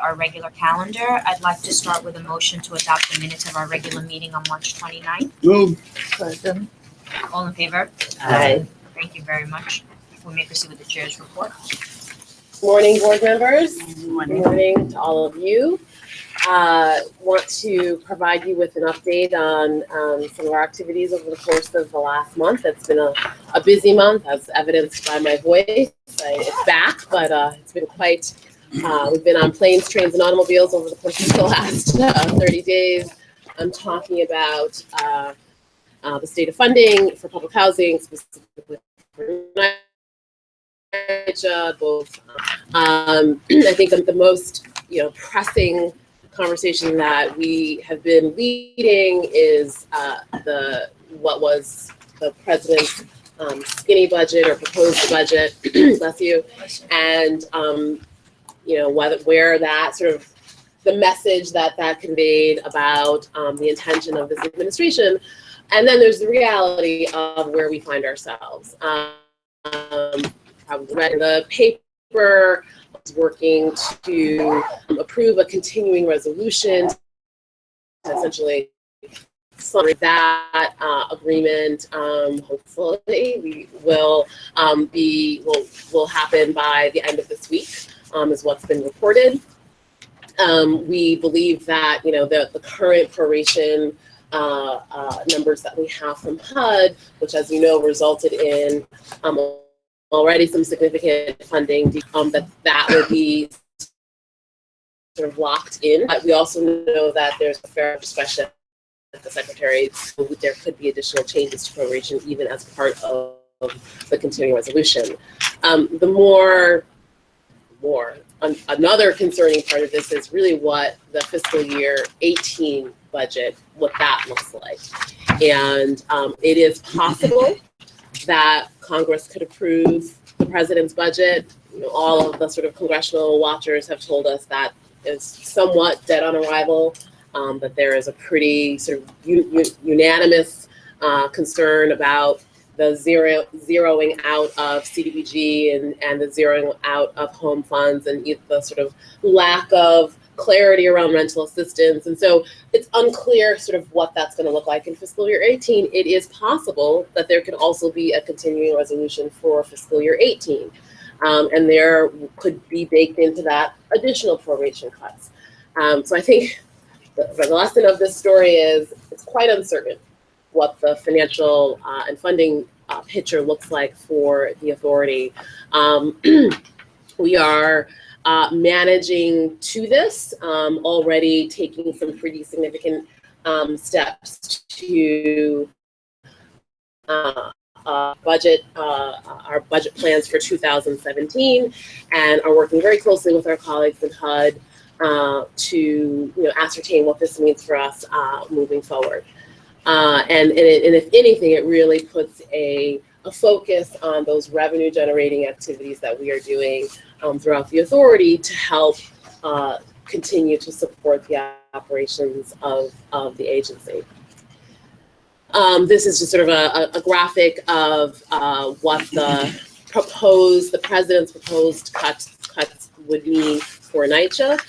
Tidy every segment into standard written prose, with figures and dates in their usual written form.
our regular calendar. I'd like to start with a motion to adopt the minutes of our regular meeting on March 29th. Move. Second. All in favor? Aye. Thank you very much. We may proceed with the chair's report. Morning, board members. Good Good morning to all of you. Want to provide you with an update on some of our activities over the course of the last month. It's been a busy month, as evidenced by my voice. It's back, but it's been quite, we've been on planes, trains, and automobiles over the course of the last 30 days. I'm talking about the state of funding for public housing, specifically for NYCHA, both. I think the most pressing conversation that we have been leading is what was the president's skinny budget or proposed budget, bless you, and where that sort of the message that conveyed about the intention of this administration, and then there's the reality of where we find ourselves. Probably read in the paper. Working to approve a continuing resolution to essentially summary that agreement. Hopefully, we will will happen by the end of this week, is what's been reported. We believe that the current proration numbers that we have from HUD, which, as you know, resulted in already some significant funding, that will be sort of locked in. But we also know that there's a fair discretion at the secretary, so there could be additional changes to proration even as part of the continuing resolution. Another concerning part of this is really what the fiscal year 18 budget, what that looks like. And it is possible that Congress could approve the president's budget. All of the sort of congressional watchers have told us that it's somewhat dead on arrival, that there is a pretty sort of unanimous concern about the zeroing out of CDBG and the zeroing out of home funds and the sort of lack of clarity around rental assistance. And so it's unclear sort of what that's going to look like in fiscal year 18. It is possible that there could also be a continuing resolution for fiscal year 18. And there could be baked into that additional proration cuts. So I think the lesson of this story is it's quite uncertain what the financial and funding picture looks like for the authority. We are managing to this, already taking some pretty significant steps to our budget plans for 2017, and are working very closely with our colleagues in HUD to ascertain what this means for us moving forward. And if anything, it really puts a focus on those revenue generating activities that we are doing throughout the authority to help continue to support the operations of the agency. This is just sort of a graphic of what the president's proposed cuts would mean for NYCHA.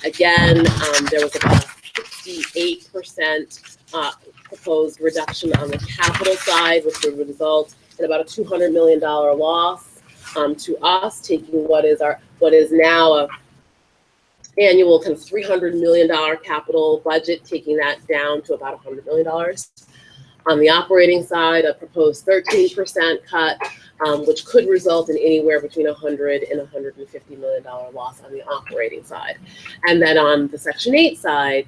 Again, there was about a 68% proposed reduction on the capital side, which would result in about a $200 million loss to us, taking what is now a annual kind of $300 million capital budget, taking that down to about $100 million. On the operating side, a proposed 13% cut, which could result in anywhere between $100 and $150 million loss on the operating side. And then on the Section 8 side,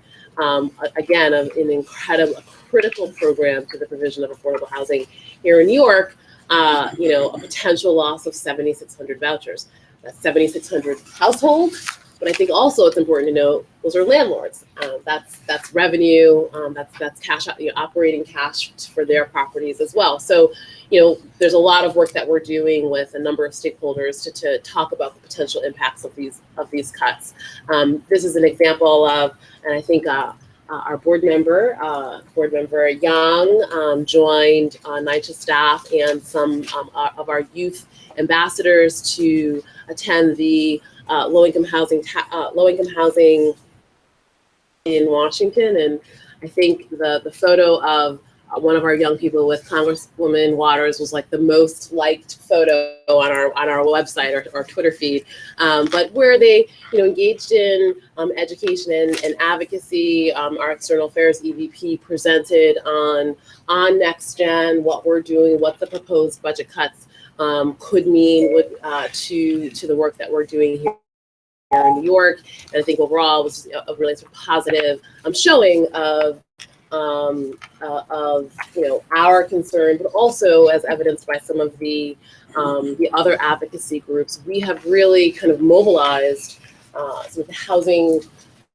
again, an incredible, critical program for the provision of affordable housing here in New York, a potential loss of 7,600 vouchers. That's 7,600 households, but I think also it's important to note those are landlords. That's revenue. That's cash, operating cash for their properties as well. So, there's a lot of work that we're doing with a number of stakeholders to talk about the potential impacts of these cuts. This is an example of, and I think our board member Young, joined NYCHA staff and some of our youth ambassadors to attend the low-income housing in Washington, and I think the photo of one of our young people with Congresswoman Waters was like the most liked photo on our website or Twitter feed. But where they engaged in education and advocacy, our external affairs EVP presented on NextGen, what we're doing, what the proposed budget cuts could mean to the work that we're doing here in New York. And I think overall was a really sort of positive showing of our concern, but also as evidenced by some of the other advocacy groups. We have really kind of mobilized some of the housing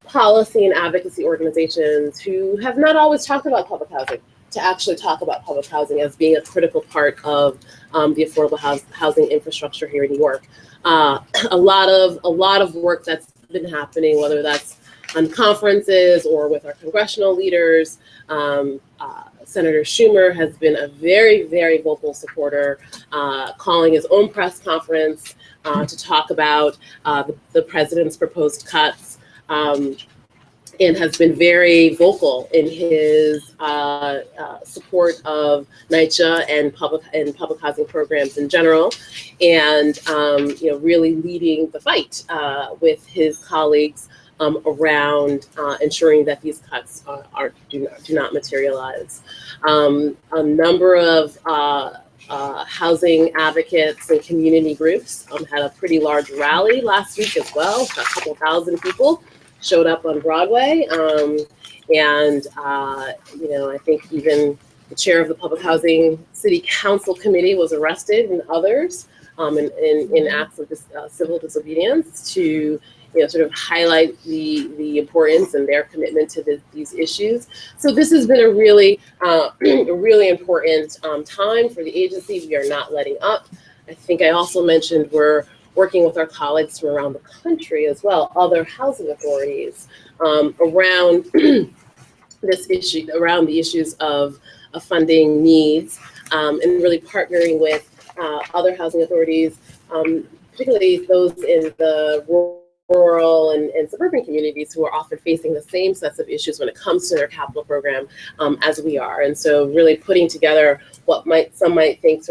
policy and advocacy organizations who have not always talked about public housing to actually talk about public housing as being a critical part of the affordable housing infrastructure here in New York. A lot of work that's been happening, whether that's on conferences or with our congressional leaders. Senator Schumer has been a very, very vocal supporter, calling his own press conference to talk about the president's proposed cuts, and has been very vocal in his support of NYCHA and public housing programs in general, and really leading the fight with his colleagues around ensuring that these cuts do not materialize. A number of housing advocates and community groups had a pretty large rally last week as well. A couple thousand people showed up on Broadway, and I think even the chair of the Public Housing City Council Committee was arrested, and others in acts of civil disobedience to sort of highlight the importance and their commitment to these issues. So this has been a really important time for the agency. We are not letting up. I think I also mentioned we're working with our colleagues from around the country as well, other housing authorities, around this issue, around the issues of funding needs, and really partnering with other housing authorities, particularly those in the rural and suburban communities who are often facing the same sets of issues when it comes to their capital program as we are. And so really putting together what some might think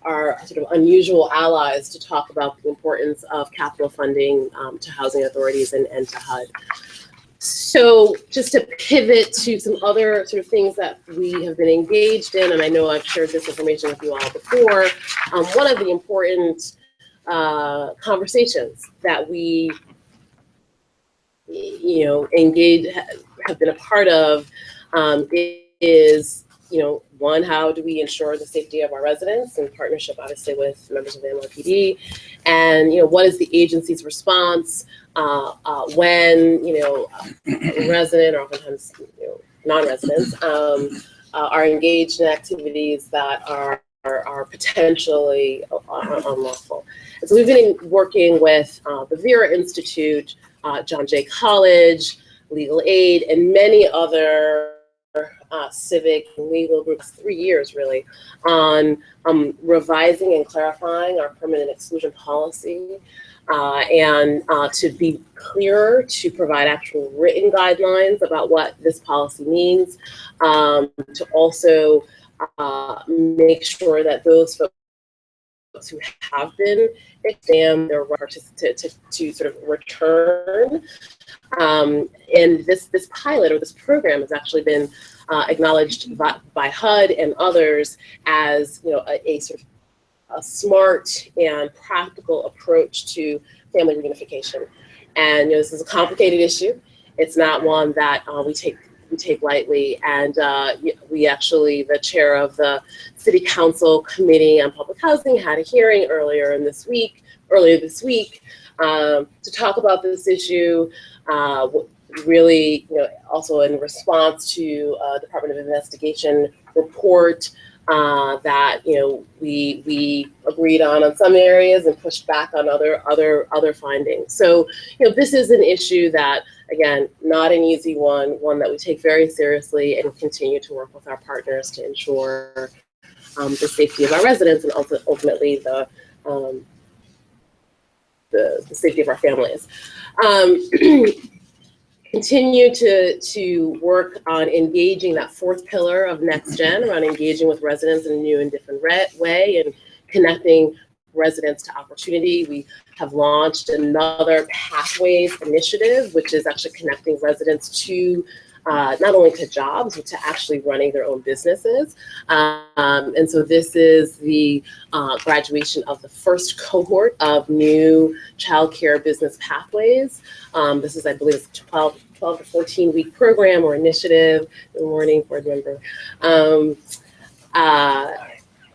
are unusual allies to talk about the importance of capital funding to housing authorities and to HUD. So just to pivot to some other sort of things that we have been engaged in, and I know I've shared this information with you all before, one of the important conversations that we have been a part of is, one, how do we ensure the safety of our residents in partnership, obviously, with members of the NYPD, and what is the agency's response when a resident, or oftentimes non-residents, are engaged in activities that are potentially unlawful. And so we've been working with the Vera Institute, John Jay College, Legal Aid, and many other civic and legal groups, 3 years really, on revising and clarifying our permanent exclusion policy, and to be clearer, to provide actual written guidelines about what this policy means, to also make sure that those folks who have been examined their right to sort of return. And this pilot, or this program, has actually been acknowledged by HUD and others as a sort of a smart and practical approach to family reunification. And this is a complicated issue. It's not one that we take lightly. And we actually, the chair of the City Council Committee on Public Housing, had a hearing earlier this week to talk about this issue. Really, also in response to Department of Investigation report that we agreed on some areas and pushed back on other findings. So this is an issue that, again, not an easy one that we take very seriously and continue to work with our partners to ensure the safety of our residents and ultimately the the safety of our families. Continue to work on engaging that fourth pillar of Next Gen, around engaging with residents in a new and different way and connecting residents to opportunity. We have launched another Pathways initiative, which is actually connecting residents to not only to jobs, but to actually running their own businesses. And so this is the graduation of the first cohort of new childcare business pathways. This is, I believe, a 12 to 14 week program or initiative. Good morning, board member.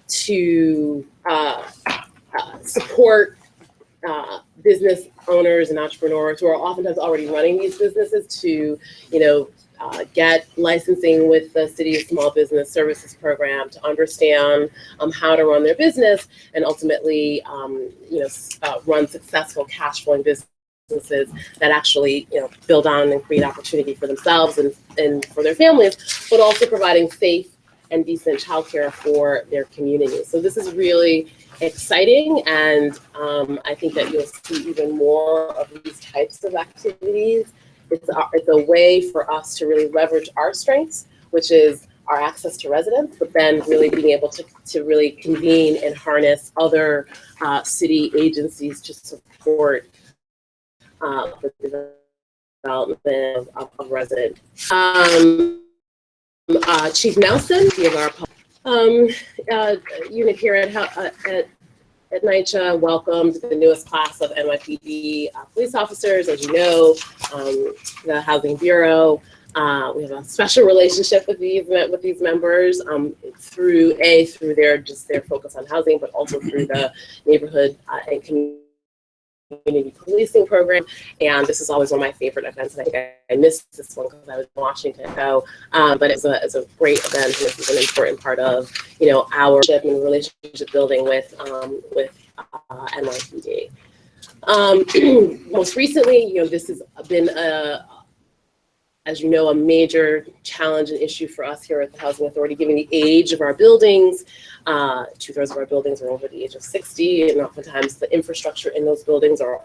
To support business owners and entrepreneurs who are oftentimes already running these businesses to, get licensing with the City Small Business Services Program to understand how to run their business and ultimately, run successful cash flowing businesses that actually, build on and create opportunity for themselves and for their families, but also providing safe and decent childcare for their community. So this is really exciting, and I think that you'll see even more of these types of activities. It's a way for us to really leverage our strengths, which is our access to residents, but then really being able to really convene and harness other city agencies to support the development of residents. Chief Nelson, of our unit here at NYCHA, welcomed the newest class of NYPD police officers. As you know, the Housing Bureau, we have a special relationship with these members through their focus on housing, but also through the neighborhood and community policing program. And this is always one of my favorite events, and I think I missed this one because I was in Washington. But it's a great event, and this is an important part of our relationship building with NYPD. Most recently, this has been as you know, a major challenge and issue for us here at the Housing Authority, given the age of our buildings. 2/3 of our buildings are over the age of 60, and oftentimes the infrastructure in those buildings are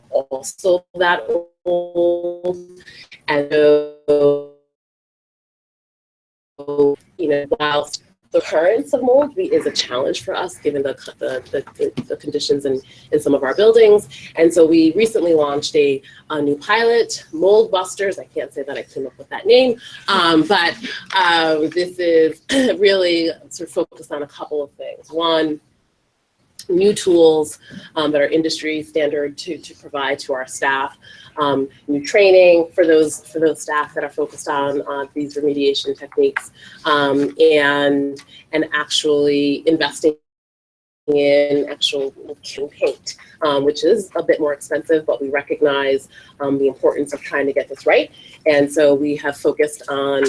also that old. And whilst the occurrence of mold is a challenge for us, given the conditions in some of our buildings. And so we recently launched a new pilot, Mold Busters. I can't say that I came up with that name, but this is really sort of focused on a couple of things. One, new tools that are industry standard to provide to our staff, new training for those staff that are focused on these remediation techniques, and actually investing in actual paint, which is a bit more expensive, but we recognize the importance of trying to get this right. And so we have focused on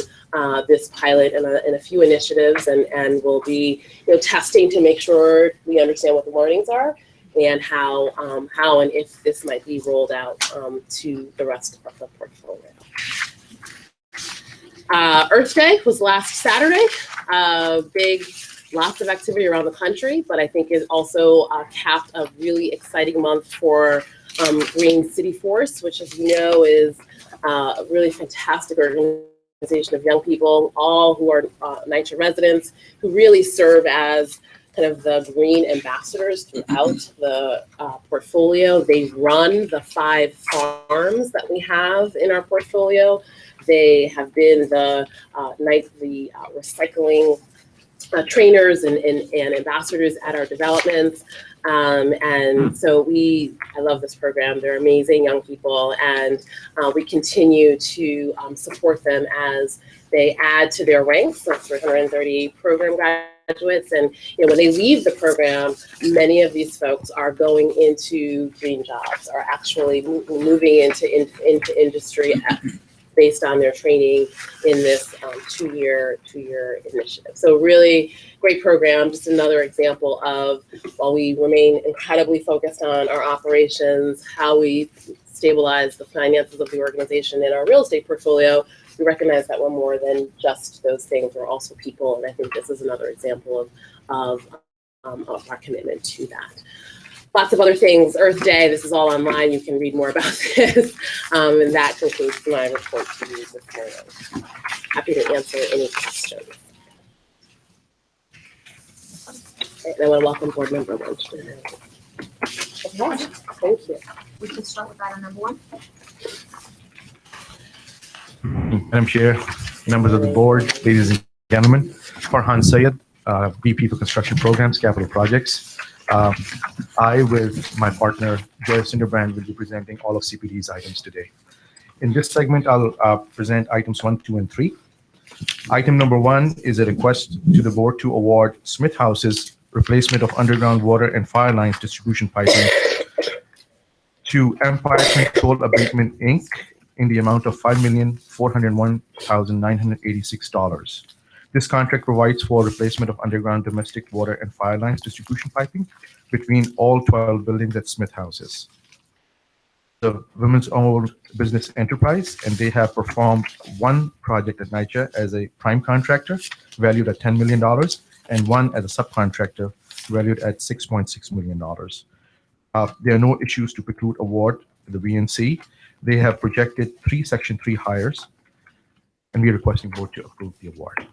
this pilot and a few initiatives, and we'll be testing to make sure we understand what the learnings are and how and if this might be rolled out to the rest of the portfolio. Earth Day was last Saturday. Lots of activity around the country, but I think it also capped a really exciting month for Green City Force, which, as you know, is a really fantastic organization of young people, all who are NYCHA residents, who really serve as kind of the green ambassadors throughout the portfolio. They run the 5 farms that we have in our portfolio. They have been the recycling trainers and ambassadors at our developments. And so I love this program. They're amazing young people, and we continue to support them as they add to their ranks. That's 330 program graduates. And when they leave the program, many of these folks are going into green jobs, are actually moving into industry based on their training in this two-year initiative. So really great program, just another example of, while we remain incredibly focused on our operations, how we stabilize the finances of the organization in our real estate portfolio, we recognize that we're more than just those things. We're also people, and I think this is another example of our commitment to that. lots of other things. Earth Day, this is all online. You can read more about this. And that concludes my report to you this morning. Happy to answer any questions. And I want to welcome Board Member Lynch. Okay, thank you. We can start with item number 1. Madam Chair, members of the board, ladies and gentlemen, Farhan Sayed, VP for Construction Programs, Capital Projects. I, with my partner, Joy Cinderbrand, will be presenting all of CPD's items today. In this segment, I'll present items 1, 2, and 3. Item number 1 is a request to the board to award Smith House's replacement of underground water and fire lines distribution piping to Empire Control Abatement, Inc. in the amount of $5,401,986. This contract provides for replacement of underground domestic water and fire lines distribution piping between all 12 buildings at Smith Houses. The women's-owned business enterprise, and they have performed one project at NYCHA as a prime contractor valued at $10 million and one as a subcontractor valued at $6.6 million. There are no issues to preclude award to the VNC. They have projected 3 Section 3 hires, and we are requesting board to approve the award.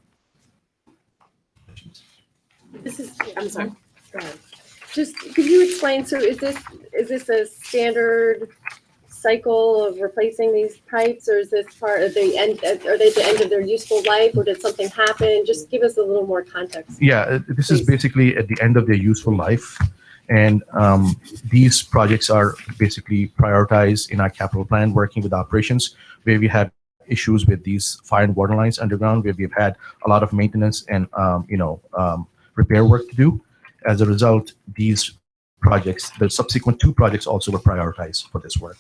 This is, I'm sorry, go ahead. Just, could you explain, so is this a standard cycle of replacing these pipes, or is this part of the end, are they at the end of their useful life, or did something happen? Just give us a little more context. Yeah, this please. is basically at the end of their useful life. And these projects are basically prioritized in our capital plan, working with operations, where we had issues with these fire and water lines underground, where we've had a lot of maintenance and repair work to do. As a result, these projects, the subsequent 2 projects also were prioritized for this work.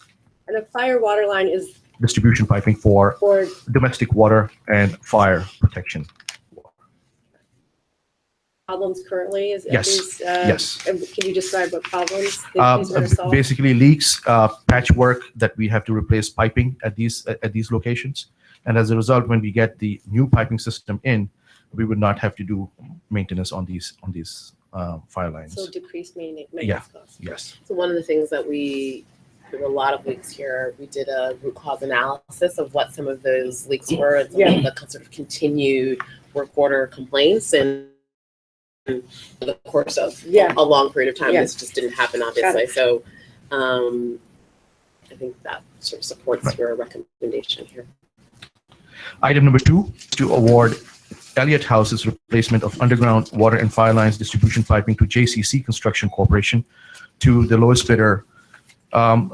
And a fire water line is Distribution piping for domestic water and fire protection. problems currently? Yes. Yes. Can you describe what problems these are solved? Basically leaks, patchwork that we have to replace piping at these locations. And as a result, when we get the new piping system in, we would not have to do maintenance on these fire lines. So decreased maintenance costs. Yes. So one of the things that we, for a lot of weeks here, we did a root cause analysis of what some of those leaks were and some of the sort of continued work order complaints, and the course of a long period of time, this just didn't happen, obviously. So I think that sort of supports your recommendation here. Item number 2 is to award Elliott House's replacement of underground water and fire lines distribution piping to JCC Construction Corporation to the lowest bidder in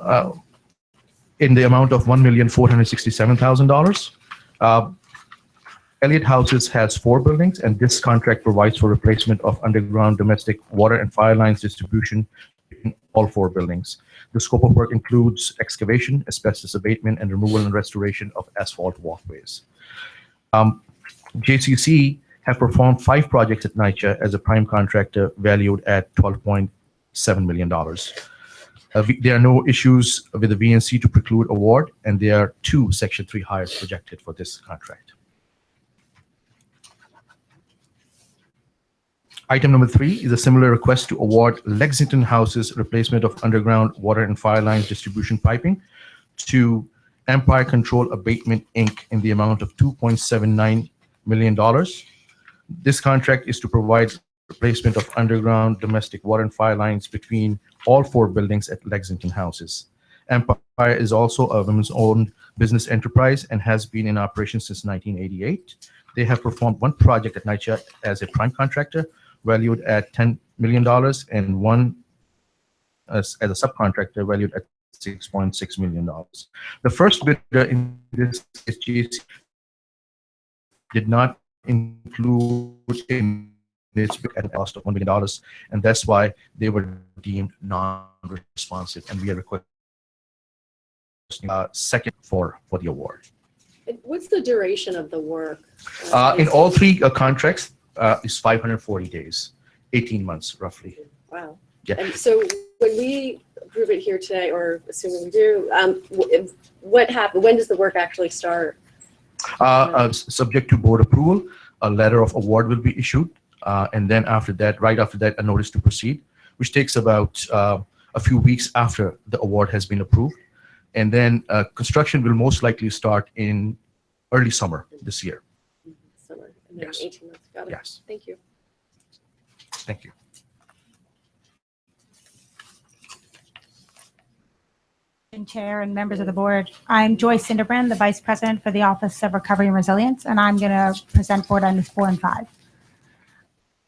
the amount of $1,467,000. Elliott Houses has 4 buildings, and this contract provides for replacement of underground domestic water and fire lines distribution in all 4 buildings. The scope of work includes excavation, asbestos abatement, and removal and restoration of asphalt walkways. JCC have performed 5 projects at NYCHA as a prime contractor valued at $12.7 million. There are no issues with the VNC to preclude award, and there are 2 Section 3 hires projected for this contract. Item number 3 is a similar request to award Lexington House's replacement of underground water and fire lines distribution piping to Empire Control Abatement, Inc. in the amount of $2.79 million. This contract is to provide replacement of underground domestic water and fire lines between all 4 buildings at Lexington Houses. Empire is also a women's-owned business enterprise and has been in operation since 1988. They have performed 1 project at NYCHA as a prime contractor, valued at $10 million, and 1 as a subcontractor, valued at $6.6 million. The first bidder in this case did not include in this bid at a cost of $1 million, and that's why they were deemed non-responsive, and we are requesting second for the award. What's the duration of the work? In all 3 contracts, is 540 days, 18 months roughly. Wow. Yeah. And so when we approve it here today, or assuming we do, what happens? When does the work actually start? Subject to board approval, a letter of award will be issued, and then after that, right after that, a notice to proceed, which takes about a few weeks after the award has been approved. And then construction will most likely start in early summer this year. Summer, and then Yes. 18 months. Got it. Yes. Thank you. Thank you. Chair and members of the board. I'm Joyce Cinderbrand, the Vice President for the Office of Recovery and Resilience, and I'm going to present board items 4 and 5.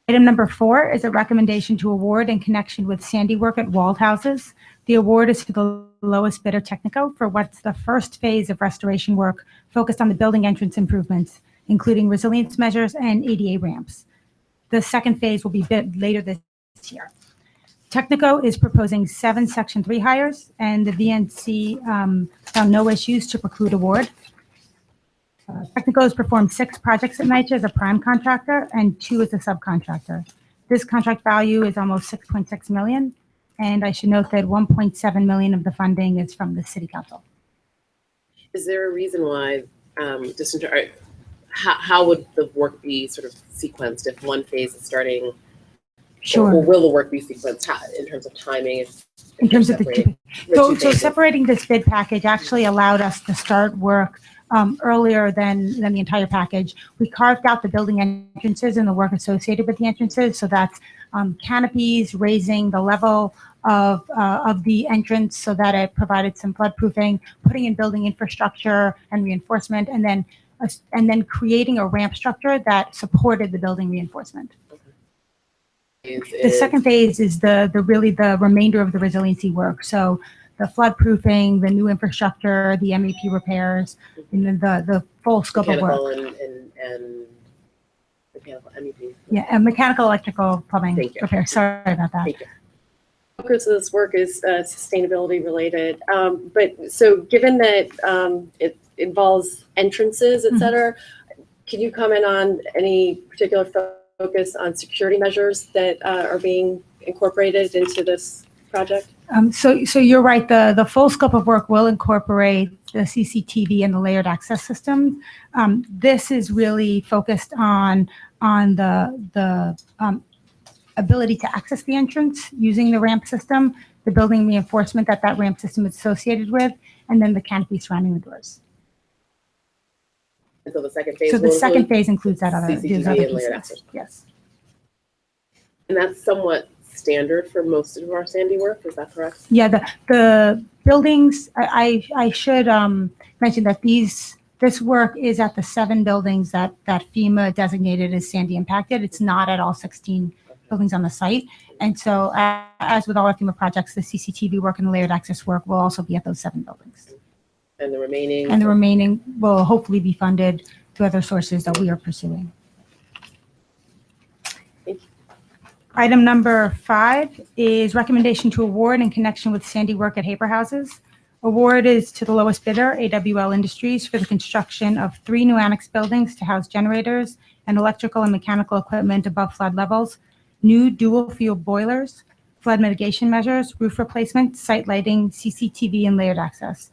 Item number 4 is a recommendation to award in connection with Sandy work at Walled Houses. The award is for the lowest bidder, Technico, for what's the first phase of restoration work focused on the building entrance improvements, including resilience measures and ADA ramps. The second phase will be bid later this year. Technico is proposing 7 Section 3 hires, and the VNC found no issues to preclude award. Technico has performed 6 projects at NYCHA as a prime contractor and 2 as a subcontractor. This contract value is almost $6.6 million, and I should note that $1.7 million of the funding is from the City Council. Is there a reason why, how would the work be sort of sequenced if one phase is starting? Sure. Or will the work be sequenced in terms of timing? In terms of the separating so phases? separating this bid package actually allowed us to start work earlier than the entire package. We carved out the building entrances and the work associated with the entrances. So that's canopies, raising the level of the entrance so that it provided some floodproofing, putting in building infrastructure and reinforcement, and then creating a ramp structure that supported the building reinforcement. The second phase is the remainder of the resiliency work. So the floodproofing, the new infrastructure, the MEP repairs, and then the full scope of work. And mechanical MEP. Yeah, and mechanical, electrical, plumbing Thank you. repair. Sorry about that. Thank you. Focus of this work is sustainability related. But so given that it involves entrances, et cetera, can you comment on any particular focus on security measures that are being incorporated into this project? So you're right. The full scope of work will incorporate the CCTV and the layered access system. This is really focused on the ability to access the entrance using the ramp system, the building reinforcement that ramp system is associated with, and then the canopy surrounding the doors. And so the second phase. So the second phase includes that other, CCTV those other and layered pieces. access. Yes. And that's somewhat standard for most of our Sandy work. Is that correct? Yeah, the buildings, I should mention that this work is at the 7 buildings that FEMA designated as Sandy impacted. It's not at all 16 buildings on the site. And so as with all our FEMA projects, the CCTV work and the layered access work will also be at those 7 buildings. And the remaining? And the remaining will hopefully be funded through other sources that we are pursuing. Thank you. Item number 5 is recommendation to award in connection with Sandy work at Haber Houses. Award is to the lowest bidder, AWL Industries, for the construction of 3 new annex buildings to house generators and electrical and mechanical equipment above flood levels, new dual fuel boilers, flood mitigation measures, roof replacement, site lighting, CCTV, and layered access.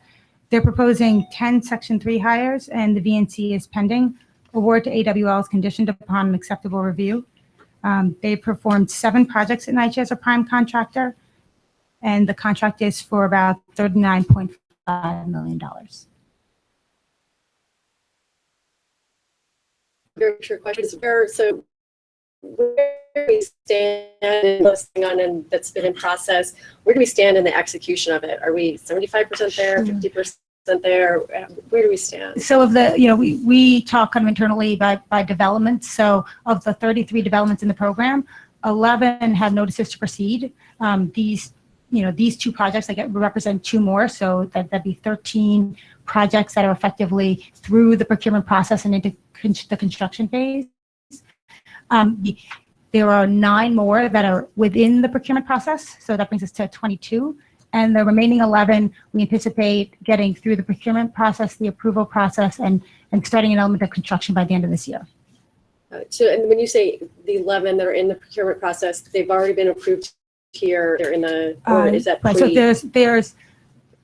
They're proposing 10 Section 3 hires, and the VNC is pending. Award to AWL is conditioned upon an acceptable review. They performed 7 projects at NYCHA as a prime contractor, and the contract is for about $39.5 million. Very true questions. Where do we stand in listing on and that's been in process? Where do we stand in the execution of it? Are we 75% there, 50% there? Where do we stand? So of the, we talk kind of internally by development. So of the 33 developments in the program, 11 have notices to proceed. These 2 projects represent 2 more. So that'd be 13 projects that are effectively through the procurement process and into the construction phase. There are 9 more that are within the procurement process. So that brings us to 22. And the remaining 11, we anticipate getting through the procurement process, the approval process, and starting an element of construction by the end of this year. So, and when you say the 11 that are in the procurement process, they've already been approved here. They're in the, or is that right? So there's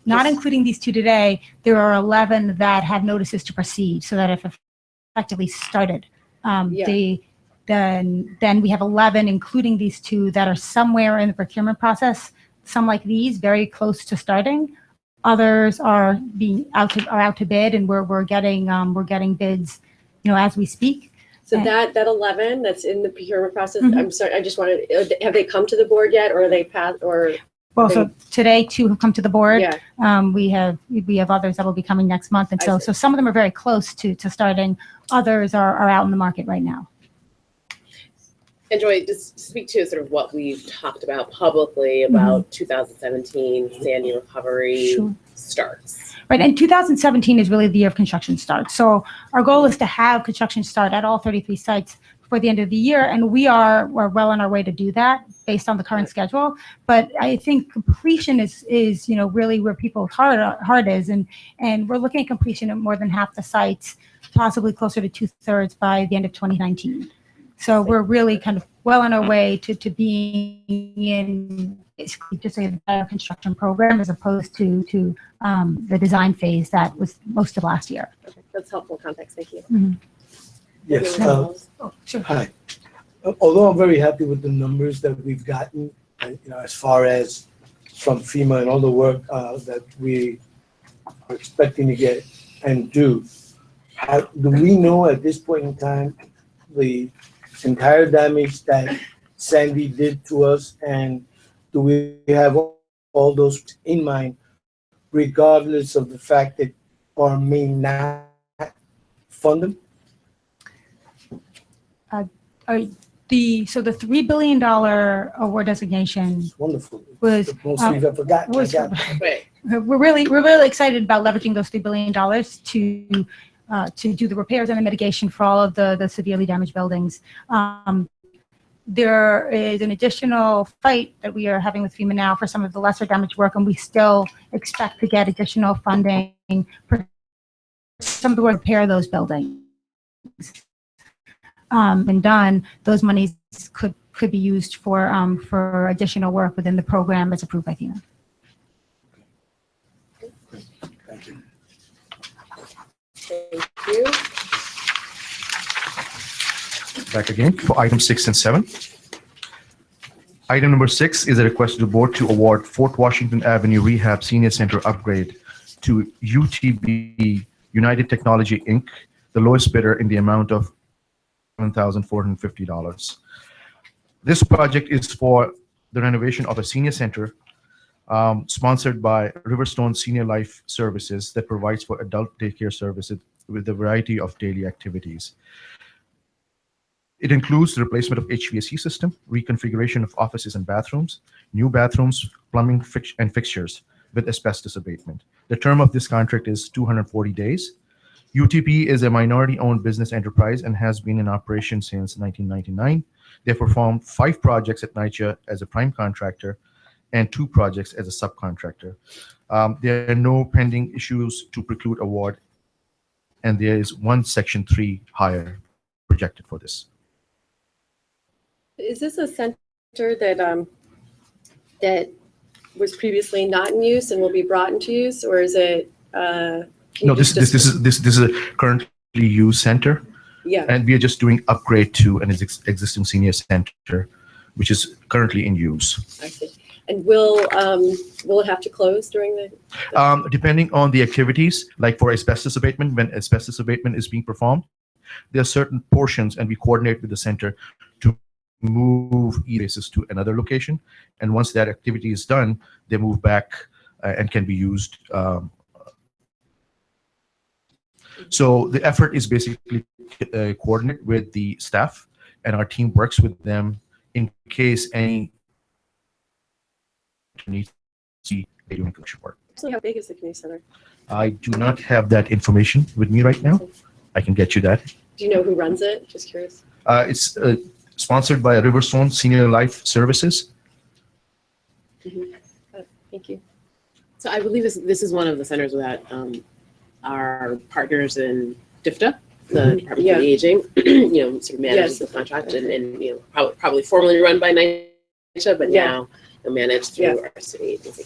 not including these 2 today. There are 11 that have notices to proceed, so that if effectively started, then we have 11, including these 2 that are somewhere in the procurement process, some like these very close to starting. Others are out to bid, and we're getting bids, as we speak. So that 11 that's in the procurement process, Mhm. I'm sorry, I just wanted, have they come to the board yet, or are they passed, or? Well, so today 2 have come to the board. Yeah, We have others that will be coming next month, and I so see. some of them are very close to starting. Others are out in the market right now. And Joy, just speak to sort of what we've talked about publicly about 2017 Sandy recovery Sure. starts. Right, and 2017 is really the year of construction start. So our goal is to have construction start at all 33 sites before the end of the year, and we're well on our way to do that based on the current schedule. But I think completion is really where people's heart is, and we're looking at completion at more than half the sites, possibly closer to 2/3 by the end of 2019. So we're really kind of well on our way to being in basically just a better construction program as opposed to the design phase that was most of last year. okay, that's helpful context, thank you. Yes, Oh, sure. hi. Although I'm very happy with the numbers that we've gotten, as far as from FEMA and all the work that we are expecting to get and do, do we know at this point in time the entire damage that Sandy did to us, and do we have all those in mind, regardless of the fact that or may not fund them? The $3 billion award designation It's wonderful. was Most of you have forgotten. I was got Right. we're really excited about leveraging those $3 billion to do the repairs and the mitigation for all of the severely damaged buildings. There is an additional fight that we are having with FEMA now for some of the lesser damaged work, and we still expect to get additional funding for some of the work to repair those buildings. And done, those monies could be used for additional work within the program as approved by FEMA. Thank you. Thank you. Back again for item 6 and 7. Item number 6 is a request to the board to award Fort Washington Avenue Rehab Senior Center upgrade to UTB United Technology, Inc., the lowest bidder, in the amount of $7,450. This project is for the renovation of a senior center sponsored by Riverstone Senior Life Services that provides for adult daycare services with a variety of daily activities. It includes the replacement of HVAC system, reconfiguration of offices and bathrooms, new bathrooms, plumbing and fixtures with asbestos abatement. The term of this contract is 240 days. UTP is a minority-owned business enterprise and has been in operation since 1999. They performed 5 projects at NYCHA as a prime contractor and 2 projects as a subcontractor. There are no pending issues to preclude award, and there is 1 Section 3 hire projected for this. Is this a center that that was previously not in use and will be brought into use, or is it? No, this is a currently used center, Yeah. and we are just doing upgrade to an existing senior center, which is currently in use. I see. And will it have to close during the? Depending on the activities, like for asbestos abatement, when asbestos abatement is being performed, there are certain portions, and we coordinate with the center to move e-bases to another location. And once that activity is done, they move back and can be used. So the effort is basically coordinate with the staff, and our team works with them in case any needs to be doing collection work. So how big is the community center? I do not have that information with me right now. I can get you that. Do you know who runs it? Just curious. It's sponsored by Riverstone Senior Life Services. Thank you. So I believe this is one of the centers that our partners in DFTA, the Department of Aging, sort of manages the contract and probably formerly run by NYCHA, but now managed through our city agency.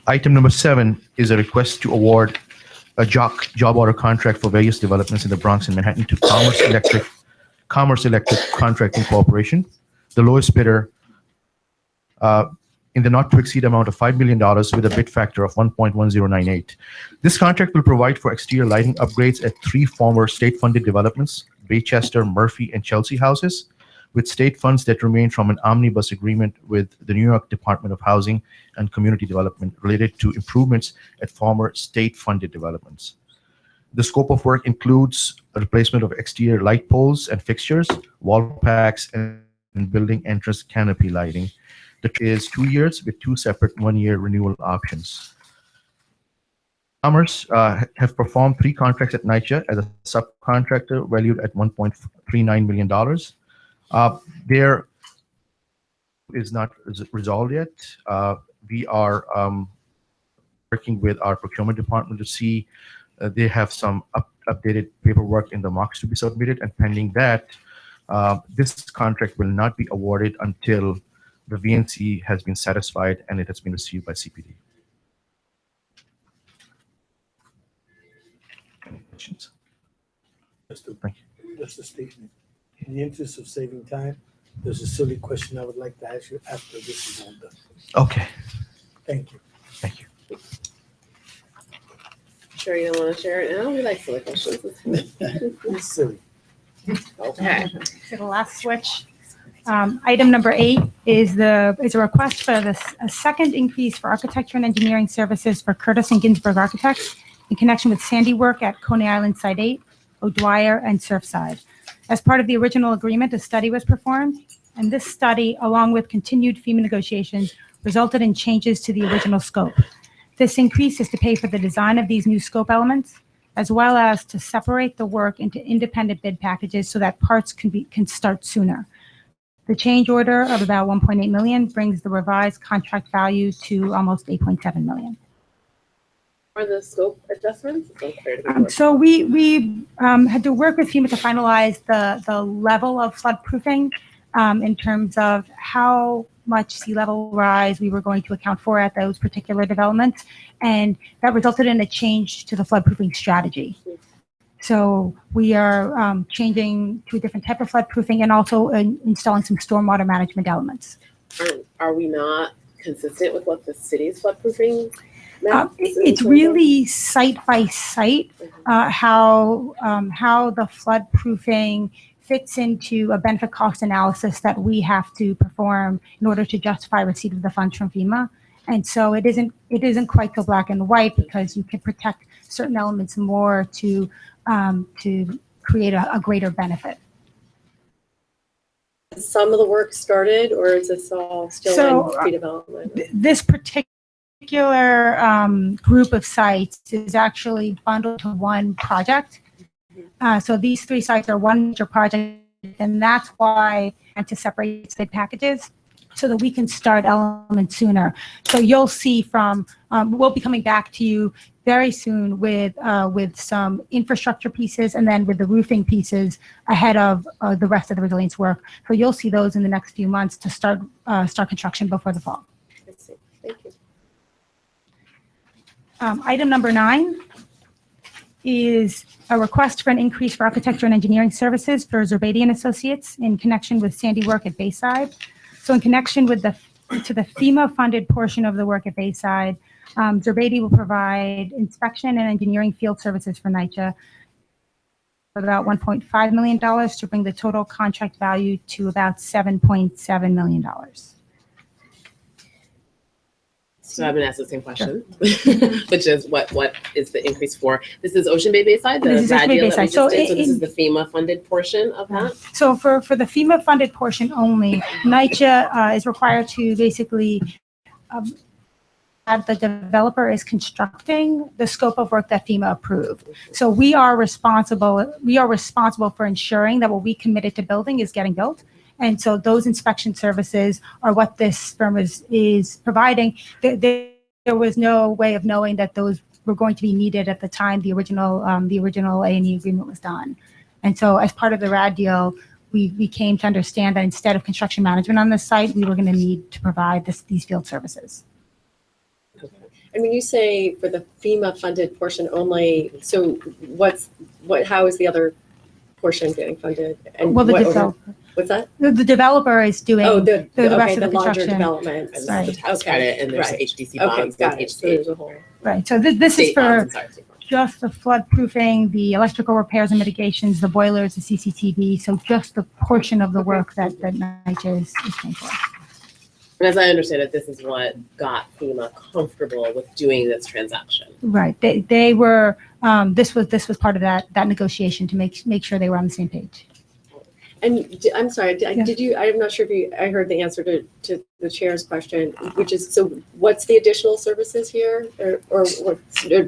Item number 7 is a request to award a job order contract for various developments in the Bronx and Manhattan to Commerce Electric Contracting Corporation. The lowest bidder in the not to exceed amount of $5 million with a bid factor of 1.1098. This contract will provide for exterior lighting upgrades at 3 former state-funded developments, Baychester, Murphy, and Chelsea houses, with state funds that remain from an omnibus agreement with the New York Department of Housing and Community Development related to improvements at former state-funded developments. The scope of work includes a replacement of exterior light poles and fixtures, wall packs, and building entrance canopy lighting. The term is 2 years with 2 separate 1-year renewal options. Commerce have performed 3 contracts at NYCHA as a subcontractor valued at $1.39 million. There is not resolved yet. We are working with our procurement department to see they have some updated paperwork in the mocks to be submitted, and pending that, this contract will not be awarded until the VNC has been satisfied and it has been received by CPD. Any questions? Just a, Thank just a statement. In the interest of saving time, there's a silly question I would like to ask you after this is all done. Okay, Thank you. thank you. Sure you don't want to share it now? We like silly questions. It's silly. Okay. So the last switch. Item number 8 is a request for a second increase for architecture and engineering services for Curtis and Ginsberg Architects in connection with Sandy work at Coney Island Site 8, O'Dwyer, and Surfside. As part of the original agreement, a study was performed, and this study, along with continued FEMA negotiations, resulted in changes to the original scope. This increase is to pay for the design of these new scope elements, as well as to separate the work into independent bid packages so that parts can start sooner. The change order of about $1.8 million brings the revised contract value to almost $8.7 million. For the scope adjustments, it's unclear to me. So we had to work with FEMA to finalize the level of floodproofing in terms of how much sea level rise we were going to account for at those particular developments, and that resulted in a change to the floodproofing strategy. So we are changing to a different type of floodproofing and also installing some stormwater management elements. Are we not consistent with what the city's floodproofing? It's really site by site how the floodproofing fits into a benefit cost analysis that we have to perform in order to justify receipt of the funds from FEMA. And so it isn't quite so black and white, because you can protect certain elements more to create a greater benefit. Is some of the work started, or is this all still in pre-development? This particular group of sites is actually bundled to one project. So these 3 sites are one major project, and that's why I had to separate the packages so that we can start elements sooner. So you'll see from, we'll be coming back to you very soon with some infrastructure pieces and then with the roofing pieces ahead of the rest of the resilience work. So you'll see those in the next few months to start construction before the fall. I see. Thank you. Item number 9 is a request for an increase for architecture and engineering services for Zerbadian Associates in connection with Sandy work at Bayside. So in connection with the FEMA-funded portion of the work at Bayside, Zerbadi will provide inspection and engineering field services for NYCHA for about $1.5 million to bring the total contract value to about $7.7 million. So I've been asked the same question, which is what is the increase for? This is Ocean Bay Bayside, the RAD deal that we just did. So this is the FEMA funded portion of that? So for the FEMA funded portion only, NYCHA is required to basically have the developer is constructing the scope of work that FEMA approved. So we are responsible for ensuring that what we committed to building is getting built. And so those inspection services are what this firm is providing. There was no way of knowing that those were going to be needed at the time the original A&E agreement was done. And so as part of the RAD deal, we came to understand that instead of construction management on this site, we were going to need to provide these field services. And when you say for the FEMA funded portion only, so how is the other portion getting funded? And Well, the what developer. What's that? The developer is doing Oh, the rest okay, of the the larger construction. development. And Right. there's the tax Okay, credit, and there's right. HDC Okay, bonds, got and it. So there's a whole. Right. So this is state bonds, for I'm sorry, state bonds. just the flood proofing, the electrical repairs and mitigations, the boilers, the CCTV. So just the portion of the work that NYCHA is paying for. And as I understand it, this is what got FEMA comfortable with doing this transaction. Right. They were, this was part of that negotiation to make sure they were on the same page. And I'm sorry, Yeah. did you, I'm not sure if I heard the answer to the chair's question, which is, so what's the additional services here or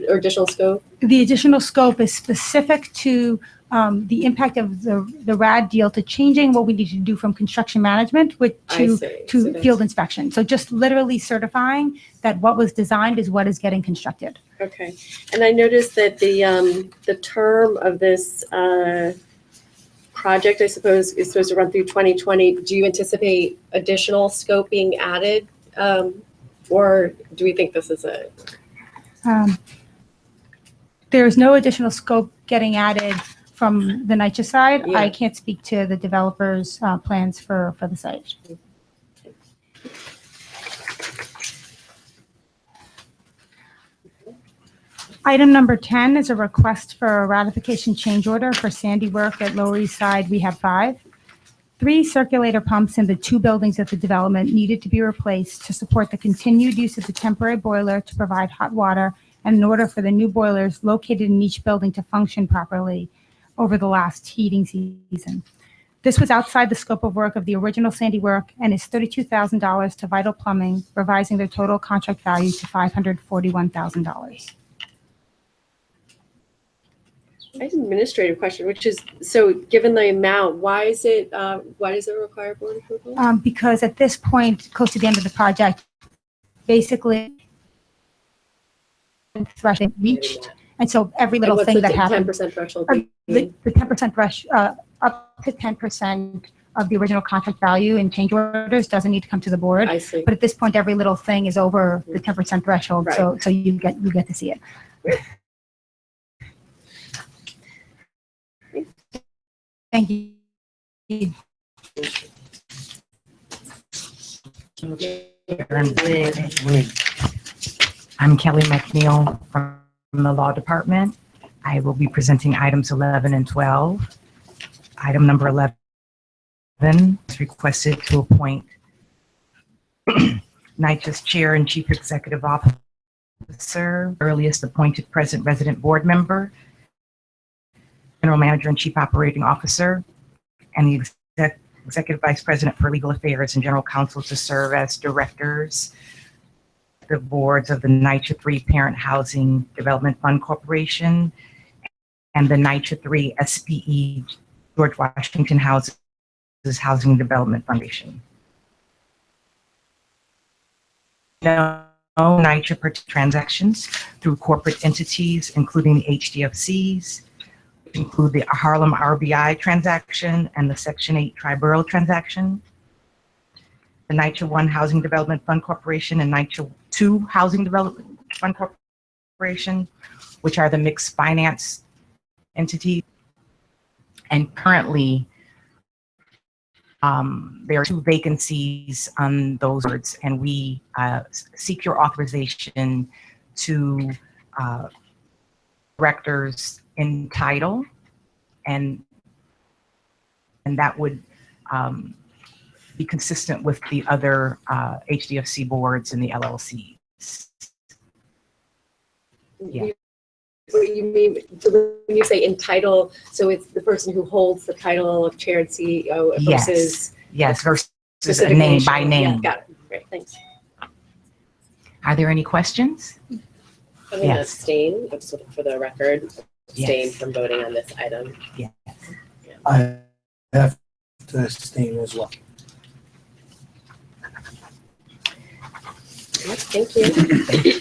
additional scope? The additional scope is specific to the impact of the RAD deal to changing what we need to do from construction management I see. So to that's- field inspection. So just literally certifying that what was designed is what is getting constructed. Okay. And I noticed that the term of this project, I suppose, is supposed to run through 2020. Do you anticipate additional scope being added? Or do we think this is it? There is no additional scope getting added from the NYCHA side. Yeah. I can't speak to the developer's plans for the site. Item number 10 is a request for a ratification change order for Sandy work at Lower East Side Rehab 5. 3 circulator pumps in the 2 buildings of the development needed to be replaced to support the continued use of the temporary boiler to provide hot water, and in order for the new boilers located in each building to function properly over the last heating season. This was outside the scope of work of the original Sandy work and is $32,000 to Vital Plumbing, revising their total contract value to $541,000. I have an administrative question, which is, so given the amount, why does it require board approval? Because at this point, close to the end of the project, basically threshold reached, and so every little thing that happened, 10% threshold. the 10% up to 10% of the original contract value in change orders doesn't need to come to the board. I see. But at this point, every little thing is over the 10% threshold, Right. so you get to see it. Thank you. I'm Kelly McNeil from the Law Department. I will be presenting items 11 and 12. Item number 11 is requested to appoint NYCHA's Chair and Chief Executive Officer, earliest appointed present resident board member, General Manager and Chief Operating Officer, and the Executive Vice President for Legal Affairs and General Counsel to serve as directors, the boards of the NYCHA 3 Parent Housing Development Fund Corporation and the NYCHA 3 SPE George Washington Houses Housing Development Foundation. No NYCHA transactions through corporate entities, including the HDFCs, include the Harlem RBI transaction and the Section 8 Triborough transaction, the NYCHA 1 Housing Development Fund Corporation and NYCHA 2 Housing Development Fund Corporation, which are the mixed finance entity. And currently, there are 2 vacancies on those boards, and we seek your authorization to directors in title, and that would be consistent with the other HDFC boards and the LLCs. Yeah. What do you mean, so when you say in title, so it's the person who holds the title of chair and CEO versus? Yes, versus a specific name by nation? name. Yeah, got it. Great, thanks. Are there any questions? I'm going to Yes. abstain, just for the record, abstain Yes. from voting on this item. Yes. I have to abstain as well. Thank you.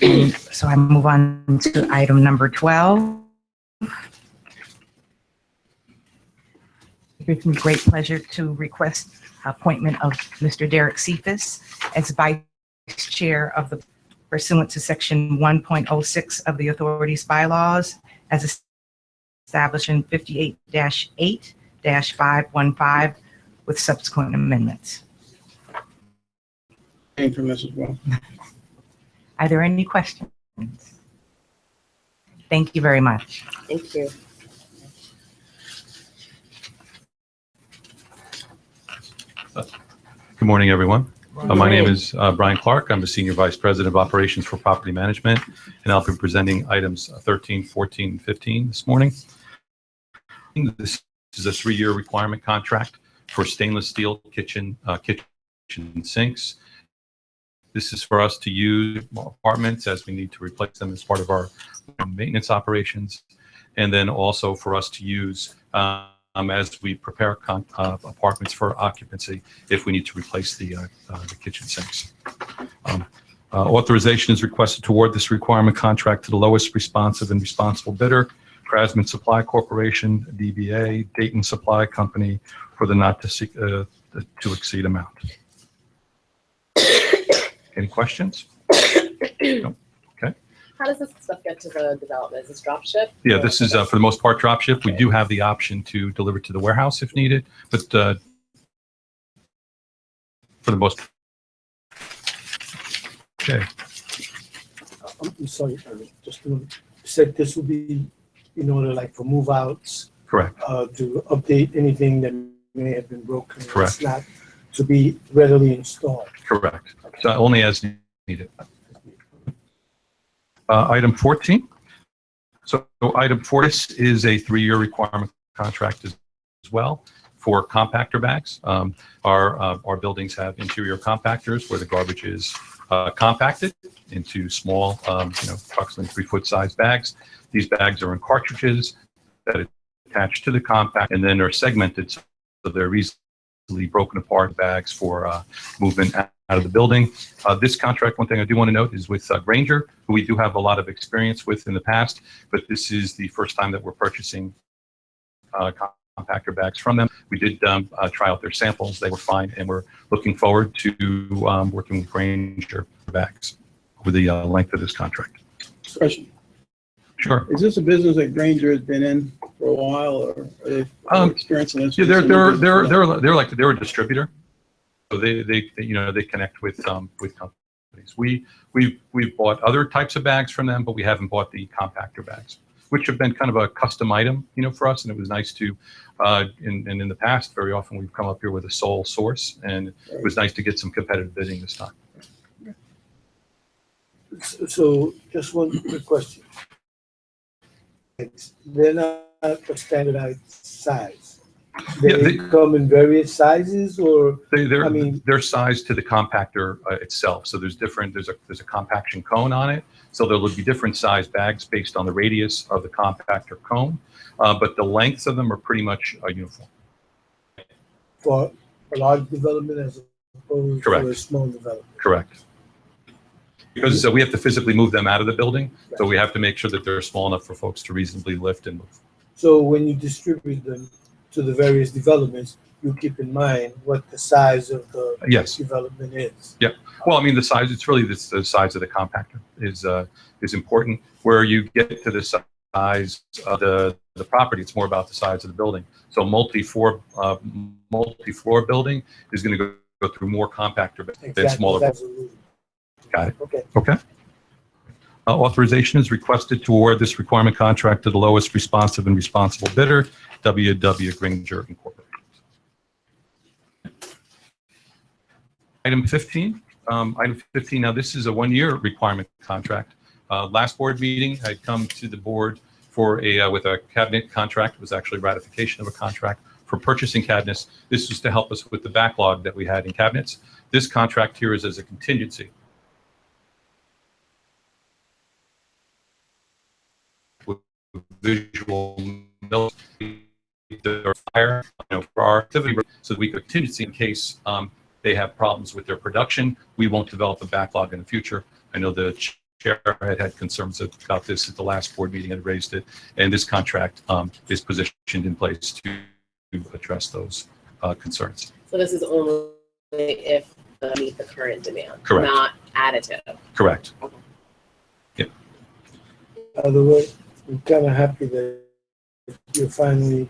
And so I move on to item number 12. It gives me great pleasure to request appointment of Mr. Derek Cephas as Vice Chair of the, pursuant to Section 1.06 of the Authority's bylaws, as established in 58-8-515 with subsequent amendments. Same from this as well. Are there any questions? Thank you very much. Thank you. Good morning, everyone. My name is Brian Clark. I'm the Senior Vice President of Operations for Property Management, and I'll be presenting items 13, 14, and 15 this morning. This is a 3-year requirement contract for stainless steel kitchen sinks. This is for us to use apartments as we need to replace them as part of our maintenance operations, and then also for us to use as we prepare apartments for occupancy if we need to replace the kitchen sinks. Authorization is requested to award this requirement contract to the lowest responsive and responsible bidder, Craftsman Supply Corporation, DBA, Dayton Supply Company, for the not to exceed amount. Any questions? No? Okay. How does this stuff get to the development? Is this drop ship? Yeah, this is for the most part drop ship. We do have the option to deliver to the warehouse if needed, but for the most. Okay. I'm sorry, just you said this will be in order like for move outs, Correct. to update anything that may have been broken. Correct. It's not to be readily installed. Correct. So only as needed. Item 14. So item 4 is a 3-year requirement contract as well for compactor bags. Our buildings have interior compactors where the garbage is compacted into small, approximately 3-foot size bags. These bags are in cartridges that attach to the compact and then are segmented so they're easily broken apart bags for movement out of the building. This contract, one thing I do want to note, is with Grainger, who we do have a lot of experience with in the past, but this is the first time that we're purchasing compactor bags from them. We did try out their samples. They were fine, and we're looking forward to working with Grainger bags over the length of this contract. Question. Sure. Is this a business that Grainger has been in for a while, or are they experiencing this? Yeah, they're a distributor, so they connect with companies. We've bought other types of bags from them, but we haven't bought the compactor bags, which have been kind of a custom item, for us. And it was nice to, in the past, very often we've come up here with a sole source, and it was nice to get some competitive bidding this time. So just one quick question. They're not a standardized size. They come in various sizes, or they're sized to the compactor itself. So there's a compaction cone on it. So there will be different size bags based on the radius of the compactor cone, but the lengths of them are pretty much uniform. For a large development as opposed Correct. to a small development. Correct. Because we have to physically move them out of the building, so we have to make sure that they're small enough for folks to reasonably lift and move. So when you distribute them to the various developments, you keep in mind what the size of the development is. Yeah. Well, I mean, the size, it's really the size of the compactor is important. Where you get to the size of the property, it's more about the size of the building. So multi-floor building is going to go through more compactor than smaller. Absolutely. Got it. Okay. Okay. Authorization is requested to award this requirement contract to the lowest responsive and responsible bidder, W.W. Grainger Incorporated. Item 15. Item 15. Now, this is a 1-year requirement contract. Last board meeting, I come to the board for with a cabinet contract. It was actually ratification of a contract for purchasing cabinets. This was to help us with the backlog that we had in cabinets. This contract here is as a contingency. Visual military fire, for our activity, so that we could contingency in case they have problems with their production. We won't develop a backlog in the future. I know the chair had concerns about this at the last board meeting and raised it, and this contract is positioned in place to address those concerns. So this is only if they meet the current demand, Correct. Not additive. Correct. By the way, I'm kind of happy that you're finally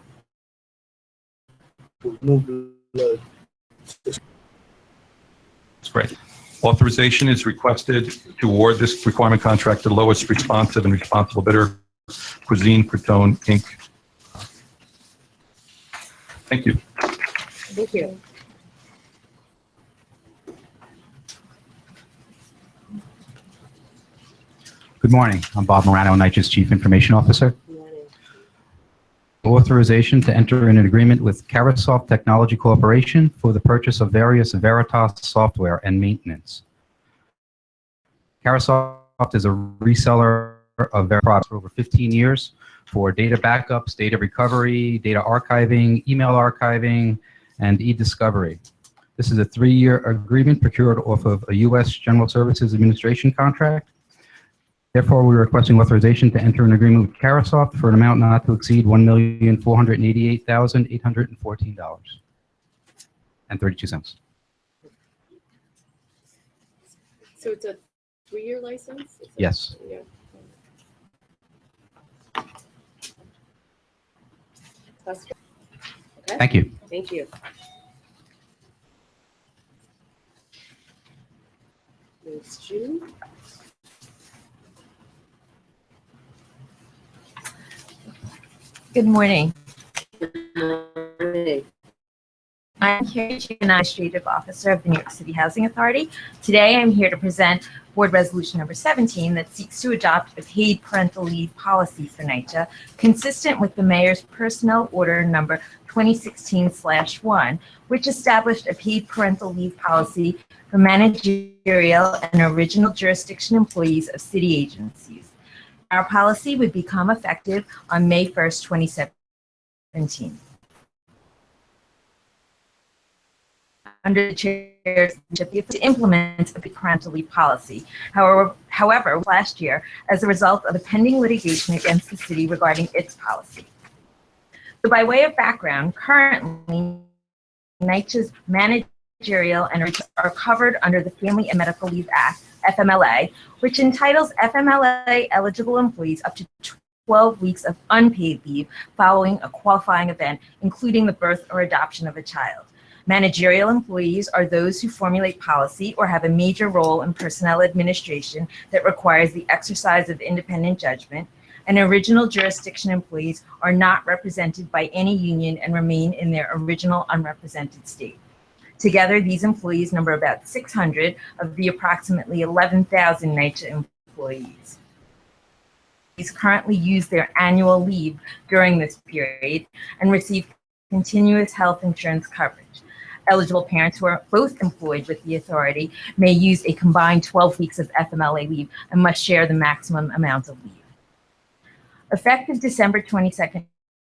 moved That's great. Authorization is requested to award this requirement contract to the lowest responsive and responsible bidder, Cuisine Creton, Inc. Thank you. Thank you. Good morning. I'm Bob Morano, NYCHA's Chief Information Officer. Good morning. Authorization to enter in an agreement with Carasoft Technology Corporation for the purchase of various Veritas software and maintenance. Carasoft is a reseller of their products for over 15 years for data backups, data recovery, data archiving, email archiving, and e-discovery. This is a 3-year agreement procured off of a U.S. General Services Administration contract. Therefore, we're requesting authorization to enter an agreement with Carasoft for an amount not to exceed $1,488,814.32. So it's a 3-year license? Is it? Yes. Yeah. That's good. Okay. Thank you. Thank you. Ms. June. Good morning. Morning. I'm Carrie Chief, Administrative Officer of the New York City Housing Authority. Today, I'm here to present Board Resolution number 17 that seeks to adopt a paid parental leave policy for NYCHA, consistent with the Mayor's Personnel Order number 2016/1, which established a paid parental leave policy for managerial and original jurisdiction employees of city agencies. Our policy would become effective on May 1st, 2017. Under the chair's leadership to implement a parental leave policy. However, last year, as a result of the pending litigation against the city regarding its policy. So by way of background, currently, NYCHA's managerial and are covered under the Family and Medical Leave Act, FMLA, which entitles FMLA eligible employees up to 12 weeks of unpaid leave following a qualifying event, including the birth or adoption of a child. Managerial employees are those who formulate policy or have a major role in personnel administration that requires the exercise of independent judgment, and original jurisdiction employees are not represented by any union and remain in their original unrepresented state. Together, these employees number about 600 of the approximately 11,000 NYCHA employees. These currently use their annual leave during this period and receive continuous health insurance coverage. Eligible parents who are both employed with the authority may use a combined 12 weeks of FMLA leave and must share the maximum amount of leave. Effective December 22nd,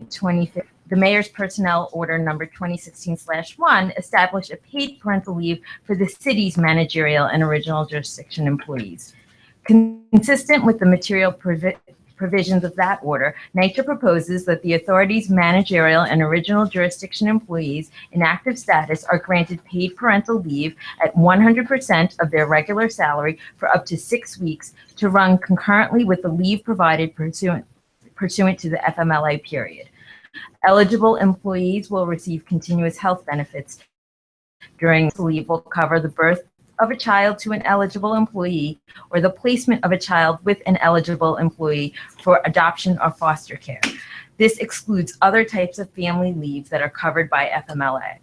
2015, the Mayor's Personnel Order number 2016/1 established a paid parental leave for the city's managerial and original jurisdiction employees. Consistent with the material provisions of that order, NYCHA proposes that the authority's managerial and original jurisdiction employees in active status are granted paid parental leave at 100% of their regular salary for up to 6 weeks to run concurrently with the leave provided pursuant to the FMLA period. Eligible employees will receive continuous health benefits during the leave will cover the birth of a child to an eligible employee or the placement of a child with an eligible employee for adoption or foster care. This excludes other types of family leave that are covered by FMLA.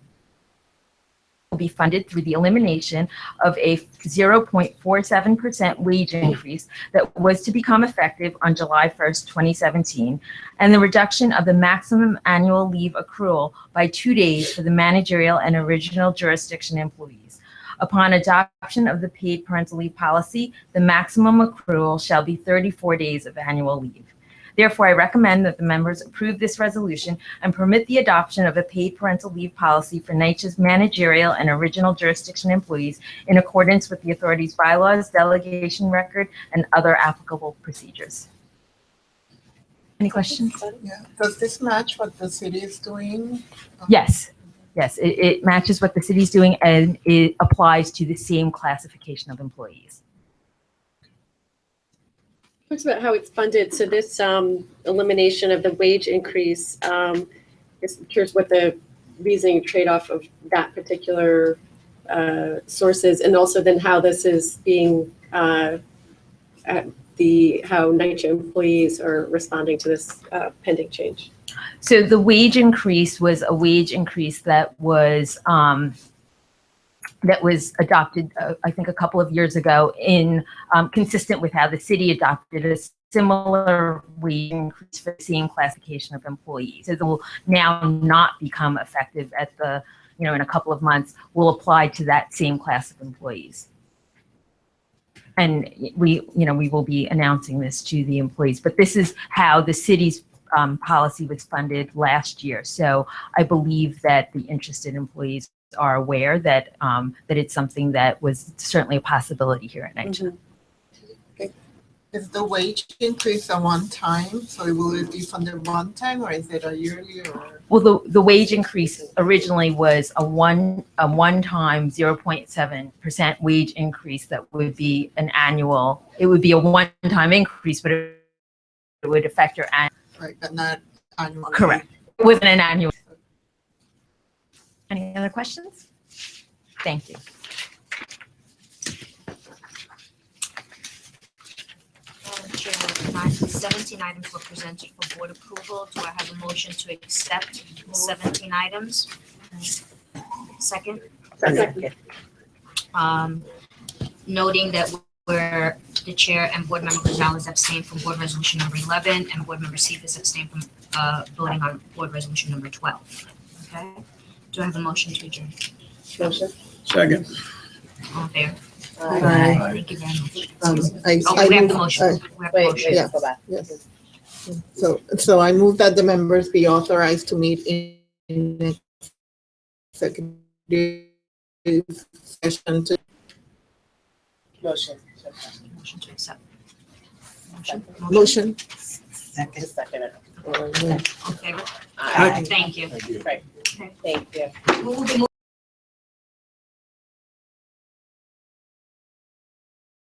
Will be funded through the elimination of a 0.47% wage increase that was to become effective on July 1st, 2017, and the reduction of the maximum annual leave accrual by 2 days for the managerial and original jurisdiction employees. Upon adoption of the paid parental leave policy, the maximum accrual shall be 34 days of annual leave. Therefore, I recommend that the members approve this resolution and permit the adoption of a paid parental leave policy for NYCHA's managerial and original jurisdiction employees in accordance with the authority's bylaws, delegation record, and other applicable procedures. Any questions? Yeah. Does this match what the city is doing? Yes. Yes, it matches what the city's doing, and it applies to the same classification of employees. Talks about how it's funded. So this elimination of the wage increase, is curious what the reasoning trade-off of that particular sources, and also then how this is being how NYCHA employees are responding to this pending change. So the wage increase was a wage increase that was adopted, I think, a couple of years ago, in consistent with how the city adopted a similar wage increase for the same classification of employees. So it will now not become effective at the, in a couple of months, will apply to that same class of employees. And we will be announcing this to the employees, but this is how the city's policy was funded last year. So I believe that the interested employees are aware that that it's something that was certainly a possibility here at NYCHA. Is the wage increase a one time? So will it be funded one time, or is it a yearly, or? Well, the wage increase originally was a one-time 0.7% wage increase that would be an annual. It would be a one-time increase, but it would affect your annual. Right, but not annual. Correct. It wasn't an annual. Any other questions? Thank you. Chair, 17 items were presented for board approval. Do I have a motion to accept 17 items? Second? Second. Noting that where the chair and board member Gonzalez abstained from board resolution number 11 and board member Cephas abstained from voting on board resolution number 12. Okay? Do I have a motion to adjourn? Motion. Second. All in favor? Aye. Thank you very much. I We have the move- motion. We have the motion. yeah. Yes. So I move that the members be authorized to meet in executive session to. Motion to accept. Motion. Second. All in favor? Aye. Thank you. Right. Thank you. We will be moving